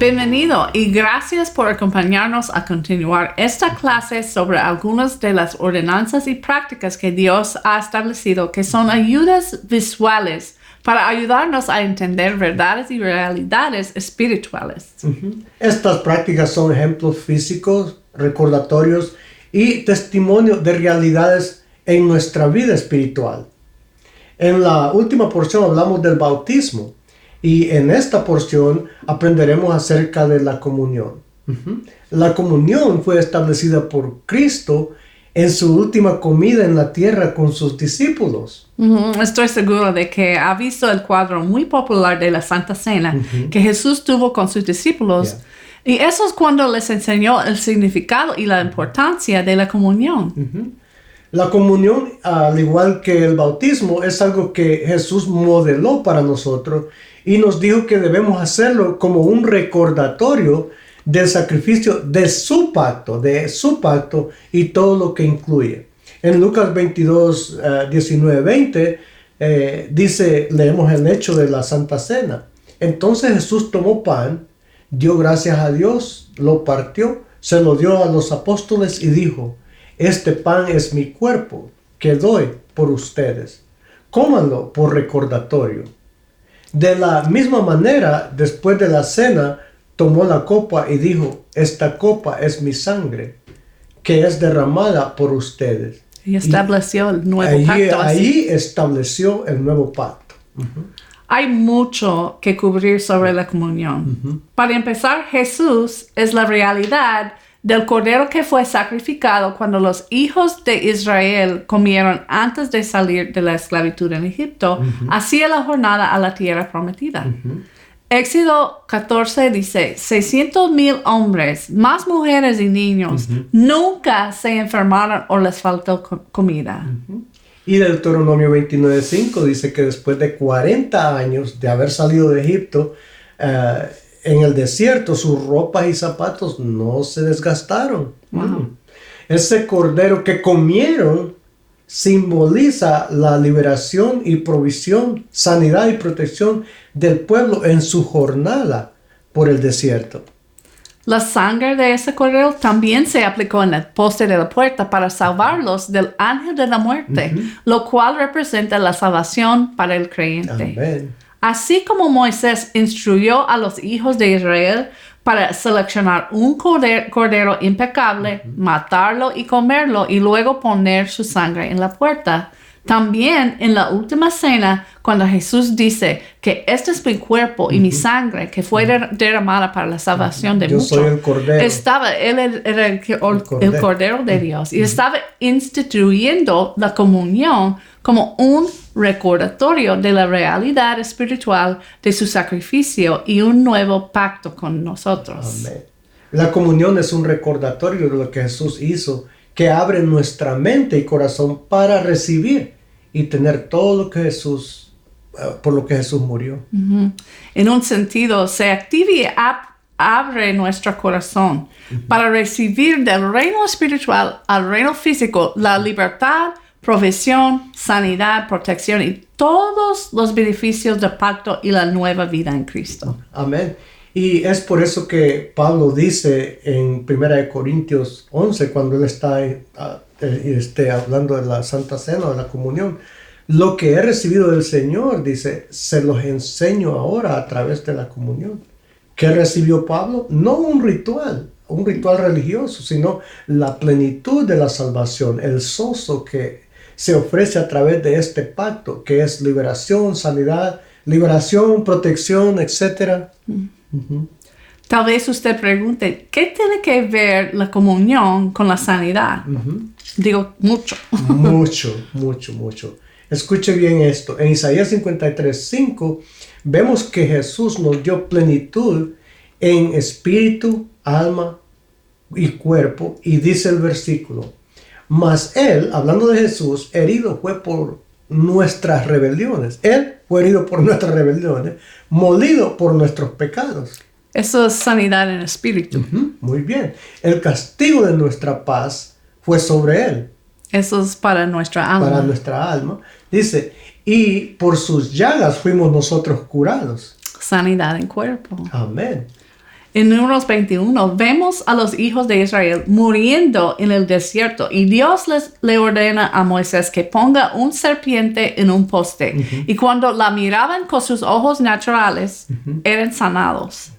Bienvenido y gracias por acompañarnos a continuar esta clase sobre algunas de las ordenanzas y prácticas que Dios ha establecido que son ayudas visuales para ayudarnos a entender verdades y realidades espirituales. Estas prácticas son ejemplos físicos, recordatorios y testimonios de realidades en nuestra vida espiritual. En la última porción hablamos del bautismo y en esta porción aprenderemos acerca de la comunión. La comunión fue establecida por Cristo en su última comida en la tierra con sus discípulos. Estoy seguro de que ha visto el cuadro muy popular de la Santa Cena que Jesús tuvo con sus discípulos. Y eso es cuando les enseñó el significado y la importancia de la comunión. La comunión, al igual que el bautismo, es algo que Jesús modeló para nosotros y nos dijo que debemos hacerlo como un recordatorio del sacrificio de su pacto y todo lo que incluye. En Lucas 22, 19, 20, leemos el hecho de la Santa Cena. Entonces Jesús tomó pan, dio gracias a Dios, lo partió, se lo dio a los apóstoles y dijo: este pan es mi cuerpo que doy por ustedes. Cómanlo por recordatorio. De la misma manera, después de la cena, tomó la copa y dijo: esta copa es mi sangre, que es derramada por ustedes. Y estableció el nuevo pacto. Ahí estableció el nuevo pacto. Hay mucho que cubrir sobre la comunión. Para empezar, Jesús es la realidad del cordero que fue sacrificado cuando los hijos de Israel comieron antes de salir de la esclavitud en Egipto, hacia la jornada a la tierra prometida. Éxodo 14 dice: 600,000 hombres, más mujeres y niños, nunca se enfermaron o les faltó comida. Y Deuteronomio 29:5 dice que después de 40 años de haber salido de Egipto, en el desierto, sus ropas y zapatos no se desgastaron. Ese cordero que comieron simboliza la liberación y provisión, sanidad y protección del pueblo en su jornada por el desierto. La sangre de ese cordero también se aplicó en el poste de la puerta para salvarlos del ángel de la muerte, lo cual representa la salvación para el creyente. Amén. Así como Moisés instruyó a los hijos de Israel para seleccionar un cordero impecable, matarlo y comerlo y luego poner su sangre en la puerta. También en la última cena, cuando Jesús dice que este es mi cuerpo y mi sangre que fue derramada para la salvación de muchos. Yo soy el cordero. Él era el cordero de Dios y estaba instituyendo la comunión como un recordatorio de la realidad espiritual de su sacrificio y un nuevo pacto con nosotros. Amén. La comunión es un recordatorio de lo que Jesús hizo, que abre nuestra mente y corazón para recibir y tener todo lo que Jesús, por lo que Jesús murió. En un sentido, se activa y abre nuestro corazón para recibir del reino espiritual al reino físico la libertad, provisión, sanidad, protección y todos los beneficios del pacto y la nueva vida en Cristo. Amén. Y es por eso que Pablo dice en 1 Corintios 11, cuando él está hablando de la Santa Cena, de la comunión: lo que he recibido del Señor, dice, se los enseño ahora a través de la comunión. ¿Qué recibió Pablo? No un ritual religioso, sino la plenitud de la salvación, el gozo que se ofrece a través de este pacto, que es liberación, sanidad, liberación, protección, etc. Tal vez usted pregunte, ¿qué tiene que ver la comunión con la sanidad? Digo, mucho. Mucho. Escuche bien esto. En Isaías 53:5 vemos que Jesús nos dio plenitud en espíritu, alma y cuerpo. Y dice el versículo: mas Él, hablando de Jesús, herido fue por nuestras rebeliones. Él fue herido por nuestras rebeliones, molido por nuestros pecados. Eso es sanidad en espíritu. Muy bien. El castigo de nuestra paz fue sobre Él. Eso es para nuestra alma. Para nuestra alma. Dice, y por sus llagas fuimos nosotros curados. Sanidad en cuerpo. Amén. En Números 21 vemos a los hijos de Israel muriendo en el desierto y Dios le ordena a Moisés que ponga un serpiente en un poste. Y cuando la miraban con sus ojos naturales, eran sanados.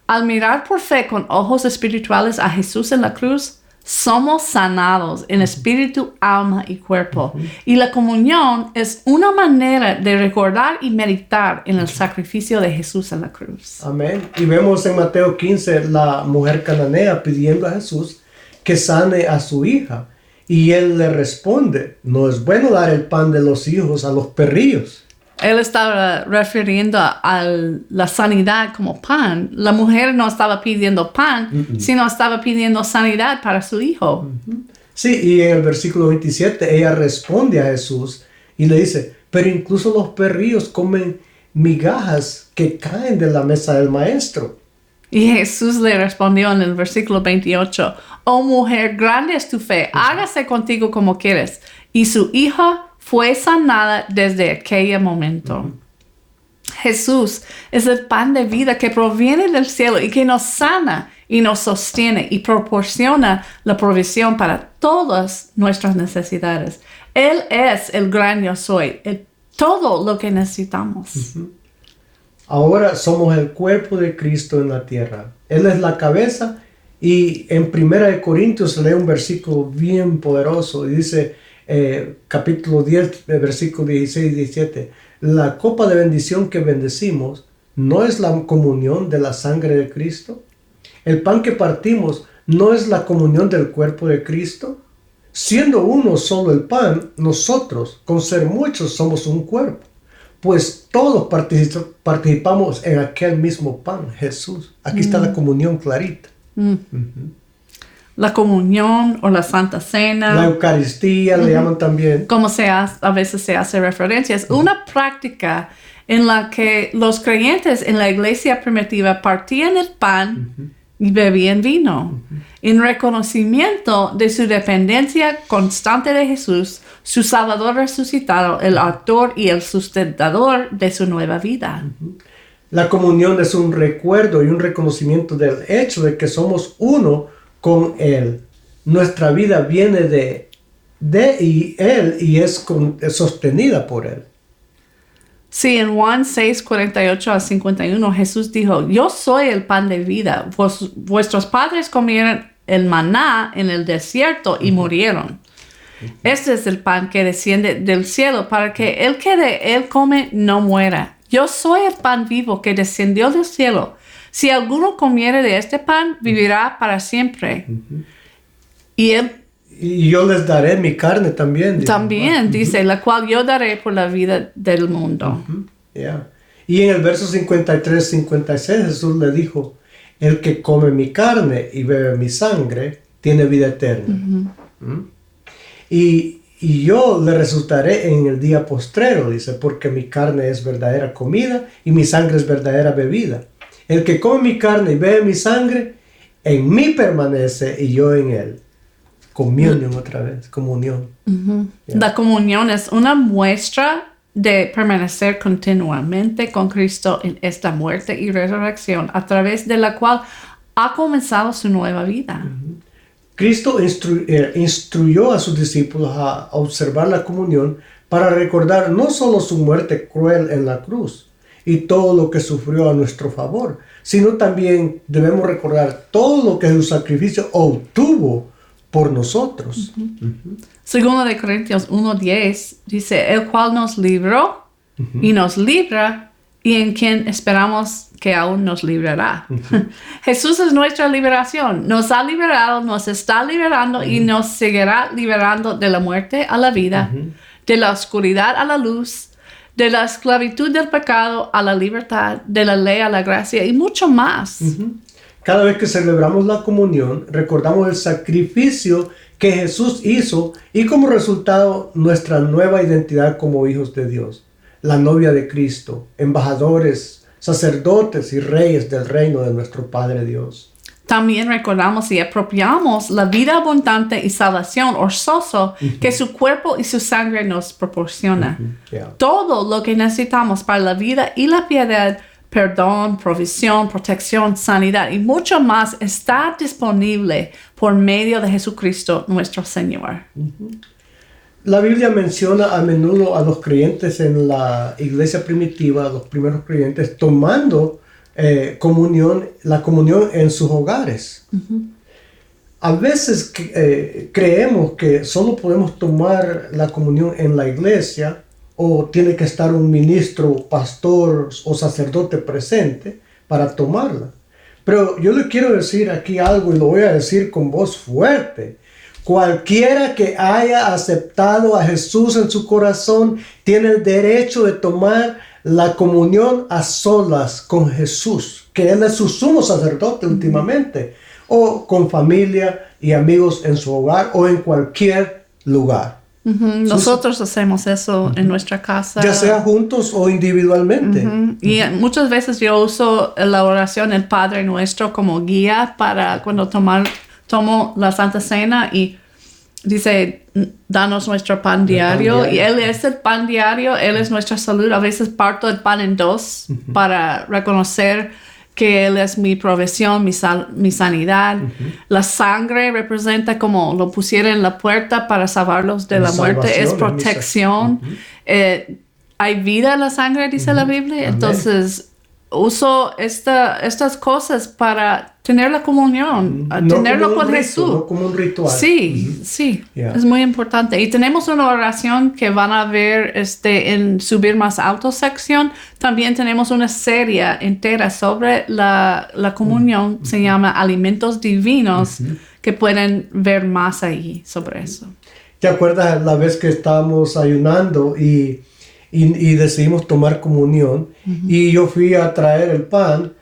Al mirar por fe con ojos espirituales a Jesús en la cruz, somos sanados en espíritu, alma y cuerpo. Y la comunión es una manera de recordar y meditar en el sacrificio de Jesús en la cruz. Amén. Y vemos en Mateo 15 la mujer cananea pidiendo a Jesús que sane a su hija. Y él le responde, no es bueno dar el pan de los hijos a los perrillos. Él estaba refiriendo a la sanidad como pan. La mujer no estaba pidiendo pan, sino estaba pidiendo sanidad para su hijo. Sí, y en el versículo 27 ella responde a Jesús y le dice, pero incluso los perrillos comen migajas que caen de la mesa del maestro. Y Jesús le respondió en el versículo 28, oh mujer, grande es tu fe, hágase contigo como quieres. Y su hija fue sanada desde aquel momento. Jesús es el pan de vida que proviene del cielo y que nos sana y nos sostiene y proporciona la provisión para todas nuestras necesidades. Él es el gran yo soy, todo lo que necesitamos. Ahora somos el cuerpo de Cristo en la tierra. Él es la cabeza y en 1 Corintios se lee un versículo bien poderoso y dice, capítulo 10, versículo 16 y 17, la copa de bendición que bendecimos no es la comunión de la sangre de Cristo. El pan que partimos no es la comunión del cuerpo de Cristo. Siendo uno solo el pan, nosotros, con ser muchos, somos un cuerpo, pues todos participamos en aquel mismo pan, Jesús. Aquí está la comunión clarita. La comunión o la Santa Cena. La Eucaristía le llaman también. Como a veces se hace referencia. Es una práctica en la que los creyentes en la iglesia primitiva partían el pan y bebían vino. En reconocimiento de su dependencia constante de Jesús, su Salvador resucitado, el autor y el sustentador de su nueva vida. La comunión es un recuerdo y un reconocimiento del hecho de que somos uno con Él. Nuestra vida viene de y Él y es sostenida por Él. Sí, en Juan 6, 48 a 51, Jesús dijo, yo soy el pan de vida. Vuestros padres comieron el maná en el desierto y murieron. Este es el pan que desciende del cielo para que el que de él come no muera. Yo soy el pan vivo que descendió del cielo. Si alguno comiere de este pan, vivirá para siempre. Y yo les daré mi carne también. Dice, la cual yo daré por la vida del mundo. Y en el verso 53-56 Jesús le dijo, el que come mi carne y bebe mi sangre, tiene vida eterna. Y yo le resucitaré en el día postrero, dice, porque mi carne es verdadera comida y mi sangre es verdadera bebida. El que come mi carne y bebe mi sangre, en mí permanece y yo en él. Comunión otra vez, comunión. La comunión es una muestra de permanecer continuamente con Cristo en esta muerte y resurrección, a través de la cual ha comenzado su nueva vida. Cristo instruyó a sus discípulos a observar la comunión para recordar no solo su muerte cruel en la cruz y todo lo que sufrió a nuestro favor, sino también debemos recordar todo lo que su sacrificio obtuvo por nosotros. Segundo de Corintios 1:10 dice, el cual nos libró y nos libra y en quien esperamos que aún nos librará. Jesús es nuestra liberación. Nos ha liberado, nos está liberando y nos seguirá liberando de la muerte a la vida, de la oscuridad a la luz, de la esclavitud del pecado a la libertad, de la ley a la gracia y mucho más. Cada vez que celebramos la comunión, recordamos el sacrificio que Jesús hizo y como resultado nuestra nueva identidad como hijos de Dios, la novia de Cristo, embajadores, sacerdotes y reyes del reino de nuestro Padre Dios. También recordamos y apropiamos la vida abundante y salvación orzoso que su cuerpo y su sangre nos proporciona. Todo lo que necesitamos para la vida y la piedad perdón, provisión, protección, sanidad y mucho más está disponible por medio de Jesucristo nuestro Señor. La Biblia menciona a menudo a los creyentes en la iglesia primitiva, los primeros creyentes, tomando la comunión en sus hogares. A veces creemos que solo podemos tomar la comunión en la iglesia o tiene que estar un ministro, pastor o sacerdote presente para tomarla. Pero yo le quiero decir aquí algo y lo voy a decir con voz fuerte. Cualquiera que haya aceptado a Jesús en su corazón tiene el derecho de tomar la comunión a solas con Jesús, que Él es su sumo sacerdote últimamente, o con familia y amigos en su hogar o en cualquier lugar. Nosotros hacemos eso en nuestra casa. Ya sea juntos o individualmente. Y muchas veces yo uso la oración El Padre Nuestro como guía para cuando tomo la Santa Cena y dice, danos nuestro pan diario. Y Él es el pan diario, Él es nuestra salud. A veces parto el pan en dos para reconocer que Él es mi provisión, mi sanidad. La sangre representa como lo pusiera en la puerta para salvarlos de la muerte. Es protección. Hay vida en la sangre, dice la Biblia. Entonces, uso estas cosas para tener la comunión, tenerlo con Jesús. No como un ritual. Sí, es muy importante. Y tenemos una oración que van a ver en Subir Más Alto sección. También tenemos una serie entera sobre la comunión. Se llama Alimentos Divinos, que pueden ver más ahí sobre eso. ¿Te acuerdas la vez que estábamos ayunando y decidimos tomar comunión? Y yo fui a traer el pan,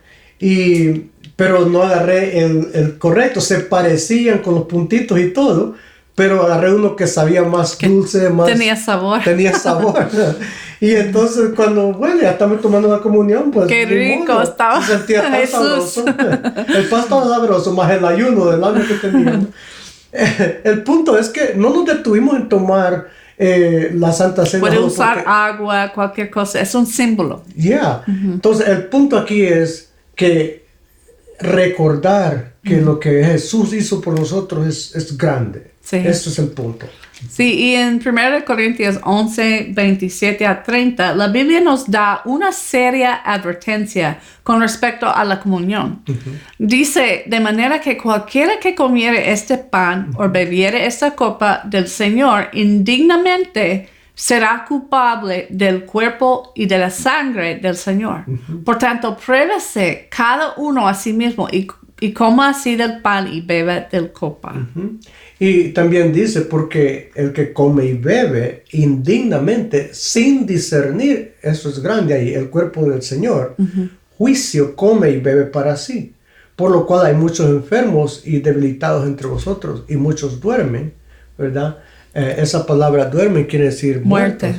pero no agarré el correcto. Se parecían con los puntitos y todo, pero agarré uno que sabía más dulce, más... Tenía sabor. Y entonces cuando, ya estamos tomando la comunión, pues... ¡Qué rico estaba! Se sentía tan sabroso. El pan estaba sabroso, más el ayuno del año que teníamos. El punto es que no nos detuvimos en tomar la Santa Cena. Puede usar agua, cualquier cosa. Es un símbolo. Entonces, el punto aquí es que recordar que lo que Jesús hizo por nosotros es grande. Eso es el punto. Sí, y en 1 Corintios 11, 27 a 30, la Biblia nos da una seria advertencia con respecto a la comunión. Dice, de manera que cualquiera que comiere este pan o bebiere esta copa del Señor indignamente será culpable del cuerpo y de la sangre del Señor. Por tanto, pruébese cada uno a sí mismo y coma así del pan y beba del copa. Y también dice, porque el que come y bebe indignamente, sin discernir, eso es grande ahí, el cuerpo del Señor, juicio come y bebe para sí. Por lo cual hay muchos enfermos y debilitados entre vosotros, y muchos duermen, ¿verdad? Esa palabra duermen quiere decir muerte.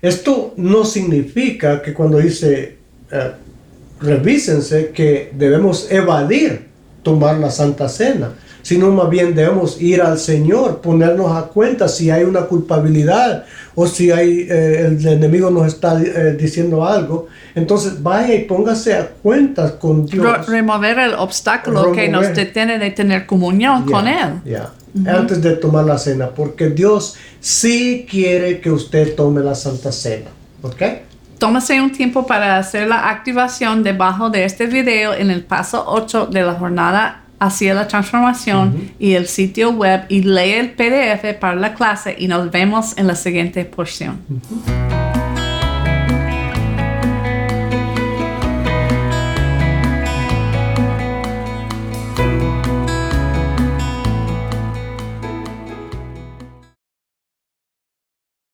Esto no significa que cuando dice revísense, que debemos evadir tomar la Santa Cena, sino más bien debemos ir al Señor, ponernos a cuenta si hay una culpabilidad o si el enemigo nos está diciendo algo. Entonces vaya y póngase a cuentas con Dios. Remover el obstáculo que nos detiene de tener comunión con Él. Antes de tomar la cena, porque Dios sí quiere que usted tome la Santa Cena. ¿Ok? Tómase un tiempo para hacer la activación debajo de este video en el paso 8 de la jornada hacia la transformación y el sitio web y lee el PDF para la clase y nos vemos en la siguiente porción.